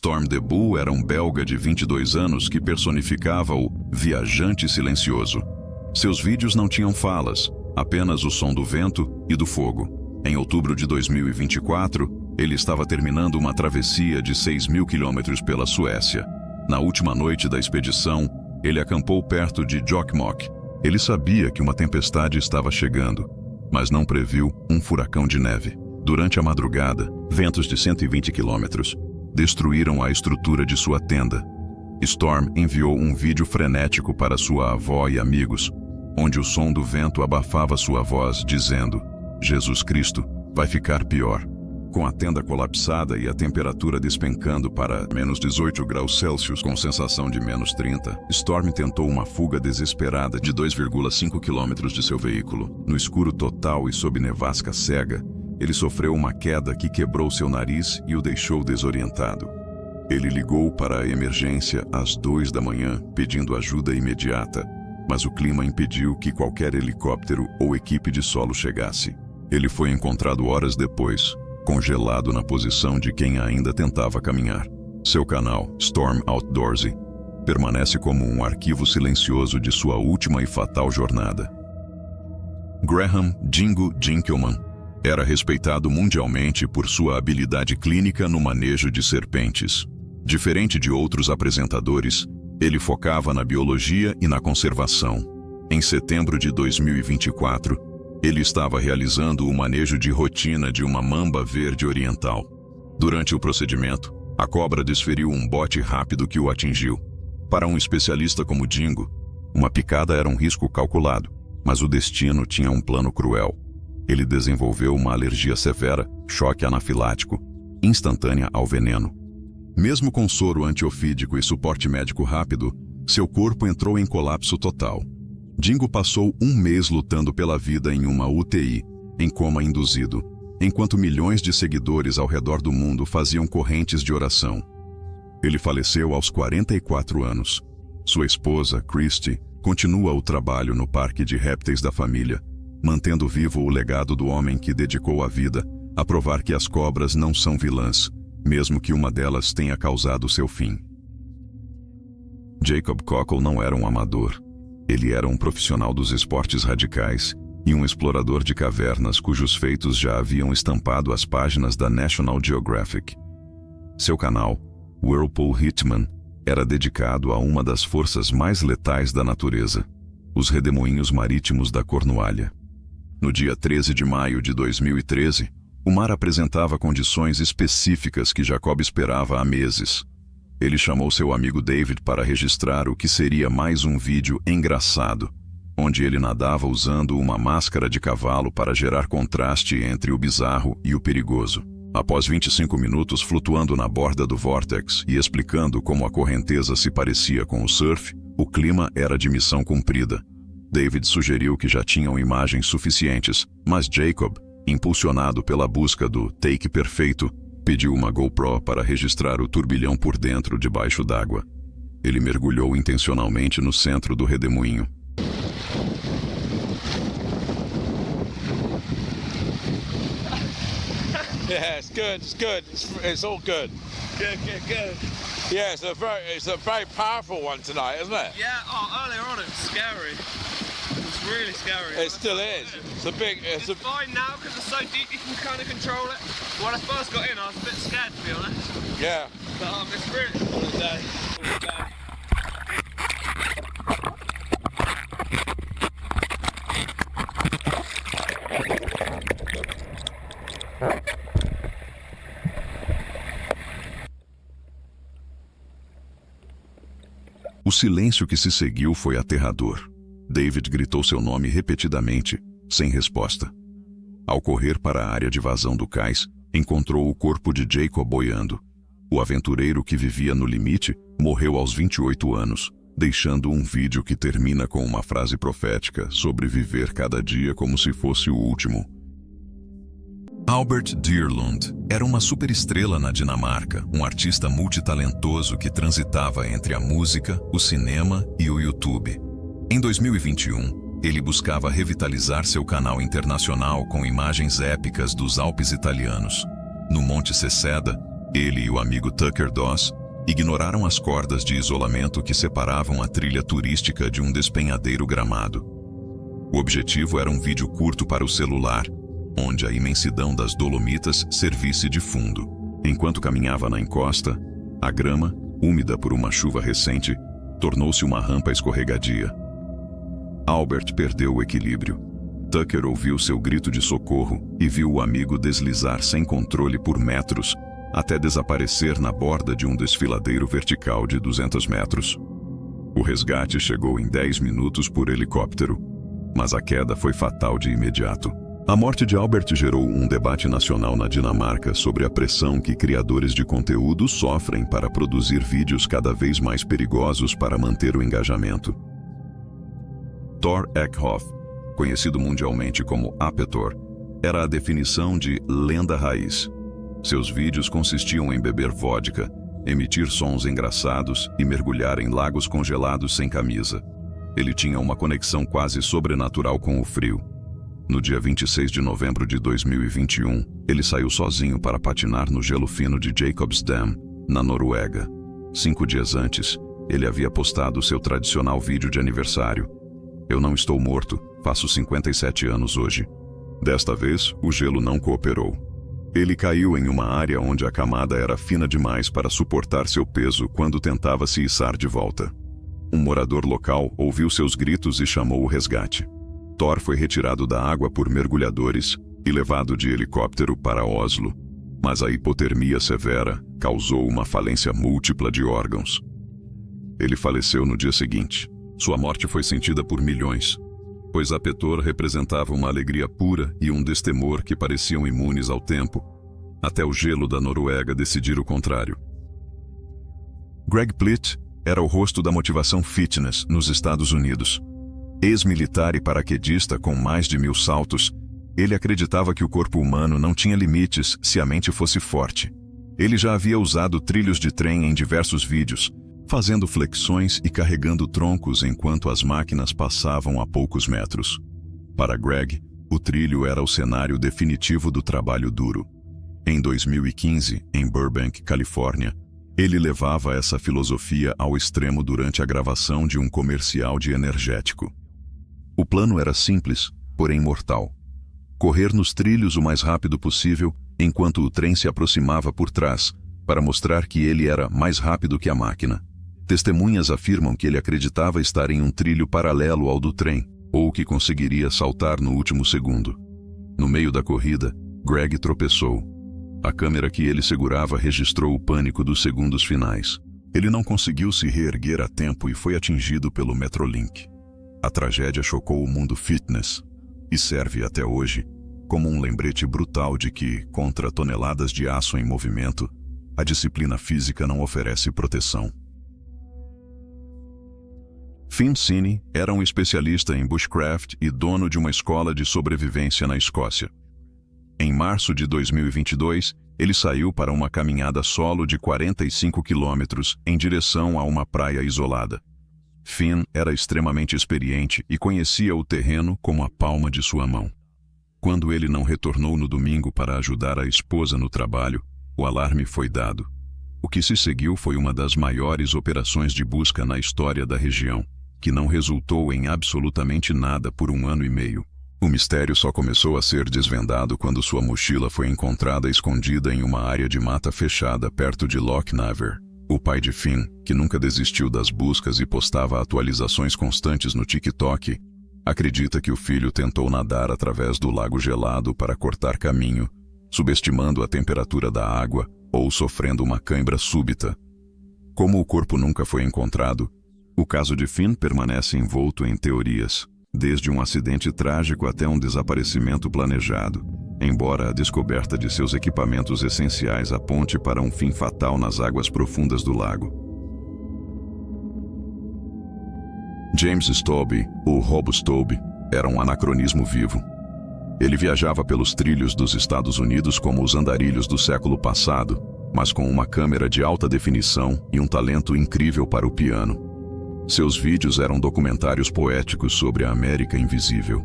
Storm the Bull era um belga de 22 anos que personificava o viajante silencioso. Seus vídeos não tinham falas, apenas o som do vento e do fogo. Em outubro de 2024, ele estava terminando uma travessia de 6.000 quilômetros pela Suécia. Na última noite da expedição, ele acampou perto de Jokkmokk. Ele sabia que uma tempestade estava chegando, mas não previu um furacão de neve. Durante a madrugada, ventos de 120 quilômetros destruíram a estrutura de sua tenda. Storm enviou um vídeo frenético para sua avó e amigos, onde o som do vento abafava sua voz, dizendo: Jesus Cristo, vai ficar pior. Com a tenda colapsada e a temperatura despencando para menos 18 graus Celsius com sensação de menos 30, Storm tentou uma fuga desesperada de 2,5 quilômetros de seu veículo. No escuro total e sob nevasca cega, ele sofreu uma queda que quebrou seu nariz e o deixou desorientado. Ele ligou para a emergência às 2 da manhã, pedindo ajuda imediata, mas o clima impediu que qualquer helicóptero ou equipe de solo chegasse. Ele foi encontrado horas depois, congelado na posição de quem ainda tentava caminhar. Seu canal, Storm Outdoorsy, permanece como um arquivo silencioso de sua última e fatal jornada. Graham Dingo Dinkelman era respeitado mundialmente por sua habilidade clínica no manejo de serpentes. Diferente de outros apresentadores, ele focava na biologia e na conservação. Em setembro de 2024, ele estava realizando o manejo de rotina de uma mamba verde oriental. Durante o procedimento, a cobra desferiu um bote rápido que o atingiu. Para um especialista como Dingo, uma picada era um risco calculado, mas o destino tinha um plano cruel. Ele desenvolveu uma alergia severa, choque anafilático, instantânea ao veneno. Mesmo com soro antiofídico e suporte médico rápido, seu corpo entrou em colapso total. Dingo passou um mês lutando pela vida em uma UTI, em coma induzido, enquanto milhões de seguidores ao redor do mundo faziam correntes de oração. Ele faleceu aos 44 anos. Sua esposa, Christy, continua o trabalho no parque de répteis da família, mantendo vivo o legado do homem que dedicou a vida a provar que as cobras não são vilãs, mesmo que uma delas tenha causado seu fim. Jacob Cockle não era um amador. Ele era um profissional dos esportes radicais e um explorador de cavernas cujos feitos já haviam estampado as páginas da National Geographic. Seu canal, Whirlpool Hitman, era dedicado a uma das forças mais letais da natureza, os redemoinhos marítimos da Cornualha. No dia 13 de maio de 2013, o mar apresentava condições específicas que Jacob esperava há meses. Ele chamou seu amigo David para registrar o que seria mais um vídeo engraçado, onde ele nadava usando uma máscara de cavalo para gerar contraste entre o bizarro e o perigoso. Após 25 minutos flutuando na borda do vórtex e explicando como a correnteza se parecia com o surf, o clima era de missão cumprida. David sugeriu que já tinham imagens suficientes, mas Jacob, impulsionado pela busca do take perfeito, pediu uma GoPro para registrar o turbilhão por dentro debaixo d'água. Ele mergulhou intencionalmente no centro do redemoinho. Yeah, it's good. It's good. It's all good. Good, good, good. Yeah, it's a very powerful one tonight, isn't it? Yeah. Oh, earlier on it was scary. It was really scary. It still is. It's a big. It's fine now because it's so deep you can kind of control it. When I first got in, I was a bit scared to be honest. Yeah. But it's really all day. All day. O silêncio que se seguiu foi aterrador. David gritou seu nome repetidamente, sem resposta. Ao correr para a área de vazão do cais, encontrou o corpo de Jacob boiando. O aventureiro que vivia no limite morreu aos 28 anos, deixando um vídeo que termina com uma frase profética sobre viver cada dia como se fosse o último. Albert Dyrlund era uma superestrela na Dinamarca, um artista multitalentoso que transitava entre a música, o cinema e o YouTube. Em 2021, ele buscava revitalizar seu canal internacional com imagens épicas dos Alpes italianos. No Monte Cesseda, Ele e o amigo Tucker Doss ignoraram as cordas de isolamento que separavam a trilha turística de um despenhadeiro gramado. O objetivo era um vídeo curto para o celular, onde a imensidão das Dolomitas servisse de fundo. Enquanto caminhava na encosta, a grama, úmida por uma chuva recente, tornou-se uma rampa escorregadia. Albert perdeu o equilíbrio. Tucker ouviu seu grito de socorro e viu o amigo deslizar sem controle por metros, até desaparecer na borda de um desfiladeiro vertical de 200 metros. O resgate chegou em 10 minutos por helicóptero, mas a queda foi fatal de imediato. A morte de Albert gerou um debate nacional na Dinamarca sobre a pressão que criadores de conteúdo sofrem para produzir vídeos cada vez mais perigosos para manter o engajamento. Thor Eckhoff, conhecido mundialmente como Apetor, era a definição de lenda raiz. Seus vídeos consistiam em beber vodka, emitir sons engraçados e mergulhar em lagos congelados sem camisa. Ele tinha uma conexão quase sobrenatural com o frio. No dia 26 de novembro de 2021, ele saiu sozinho para patinar no gelo fino de Jacob's Dam, na Noruega. 5 dias antes, ele havia postado seu tradicional vídeo de aniversário. Eu não estou morto, faço 57 anos hoje. Desta vez, o gelo não cooperou. Ele caiu em uma área onde a camada era fina demais para suportar seu peso quando tentava se içar de volta. Um morador local ouviu seus gritos e chamou o resgate. Thor foi retirado da água por mergulhadores e levado de helicóptero para Oslo, mas a hipotermia severa causou uma falência múltipla de órgãos. Ele faleceu no dia seguinte. Sua morte foi sentida por milhões, pois Apetor representava uma alegria pura e um destemor que pareciam imunes ao tempo, até o gelo da Noruega decidir o contrário. Greg Plitt era o rosto da motivação fitness nos Estados Unidos. Ex-militar e paraquedista com mais de 1000 saltos, ele acreditava que o corpo humano não tinha limites se a mente fosse forte. Ele já havia usado trilhos de trem em diversos vídeos, fazendo flexões e carregando troncos enquanto as máquinas passavam a poucos metros. Para Greg, o trilho era o cenário definitivo do trabalho duro. Em 2015, em Burbank, Califórnia, ele levava essa filosofia ao extremo durante a gravação de um comercial de energético. O plano era simples, porém mortal. Correr nos trilhos o mais rápido possível enquanto o trem se aproximava por trás, para mostrar que ele era mais rápido que a máquina. Testemunhas afirmam que ele acreditava estar em um trilho paralelo ao do trem, ou que conseguiria saltar no último segundo. No meio da corrida, Greg tropeçou. A câmera que ele segurava registrou o pânico dos segundos finais. Ele não conseguiu se reerguer a tempo e foi atingido pelo Metrolink. A tragédia chocou o mundo fitness e serve até hoje como um lembrete brutal de que, contra toneladas de aço em movimento, a disciplina física não oferece proteção. Finn Cine era um especialista em bushcraft e dono de uma escola de sobrevivência na Escócia. Em março de 2022, ele saiu para uma caminhada solo de 45 quilômetros em direção a uma praia isolada. Finn era extremamente experiente e conhecia o terreno como a palma de sua mão. Quando ele não retornou no domingo para ajudar a esposa no trabalho, o alarme foi dado. O que se seguiu foi uma das maiores operações de busca na história da região, que não resultou em absolutamente nada por 1 ano e meio. O mistério só começou a ser desvendado quando sua mochila foi encontrada escondida em uma área de mata fechada perto de Loch Naver. O pai de Finn, que nunca desistiu das buscas e postava atualizações constantes no TikTok, acredita que o filho tentou nadar através do lago gelado para cortar caminho, subestimando a temperatura da água ou sofrendo uma cãibra súbita. Como o corpo nunca foi encontrado, o caso de Finn permanece envolto em teorias, desde um acidente trágico até um desaparecimento planejado, embora a descoberta de seus equipamentos essenciais aponte para um fim fatal nas águas profundas do lago. James Stobbe, ou Rob Stobbe, era um anacronismo vivo. Ele viajava pelos trilhos dos Estados Unidos como os andarilhos do século passado, mas com uma câmera de alta definição e um talento incrível para o piano. Seus vídeos eram documentários poéticos sobre a América invisível.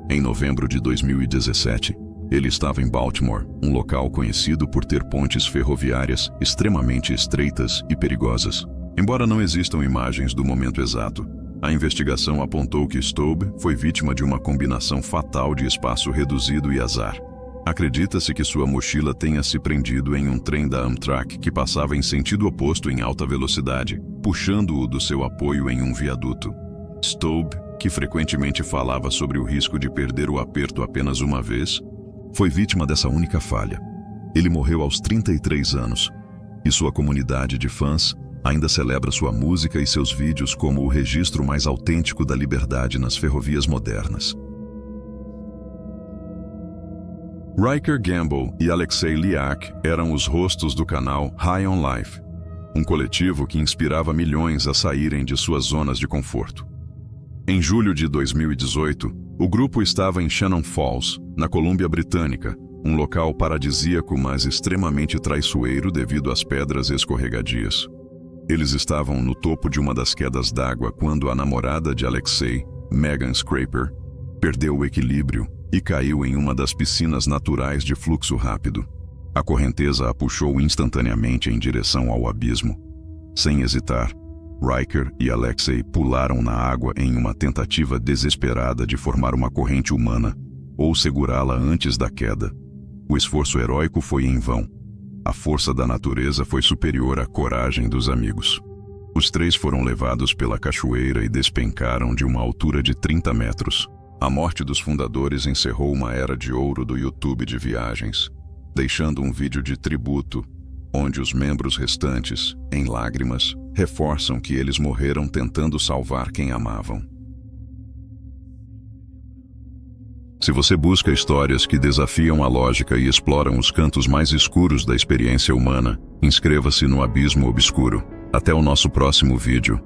Em novembro de 2017, Ele estava em Baltimore, um local conhecido por ter pontes ferroviárias extremamente estreitas e perigosas. Embora não existam imagens do momento exato, a investigação apontou que Staub foi vítima de uma combinação fatal de espaço reduzido e azar. Acredita-se que sua mochila tenha se prendido em um trem da Amtrak que passava em sentido oposto em alta velocidade, puxando-o do seu apoio em um viaduto. Staub, que frequentemente falava sobre o risco de perder o aperto apenas uma vez, foi vítima dessa única falha. Ele morreu aos 33 anos, e sua comunidade de fãs ainda celebra sua música e seus vídeos como o registro mais autêntico da liberdade nas ferrovias modernas. Riker Gamble e Alexei Liak eram os rostos do canal High on Life, um coletivo que inspirava milhões a saírem de suas zonas de conforto. Em julho de 2018, o grupo estava em Shannon Falls, na Colômbia Britânica, um local paradisíaco mas extremamente traiçoeiro devido às pedras escorregadias. Eles estavam no topo de uma das quedas d'água quando a namorada de Alexei, Megan Scraper, perdeu o equilíbrio e caiu em uma das piscinas naturais de fluxo rápido. A correnteza a puxou instantaneamente em direção ao abismo. Sem hesitar, Riker e Alexei pularam na água em uma tentativa desesperada de formar uma corrente humana ou segurá-la antes da queda. O esforço heróico foi em vão. A força da natureza foi superior à coragem dos amigos. Os três foram levados pela cachoeira e despencaram de uma altura de 30 metros. A morte dos fundadores encerrou uma era de ouro do YouTube de viagens, deixando um vídeo de tributo, onde os membros restantes, em lágrimas, reforçam que eles morreram tentando salvar quem amavam. Se você busca histórias que desafiam a lógica e exploram os cantos mais escuros da experiência humana, inscreva-se no Abismo Obscuro. Até o nosso próximo vídeo.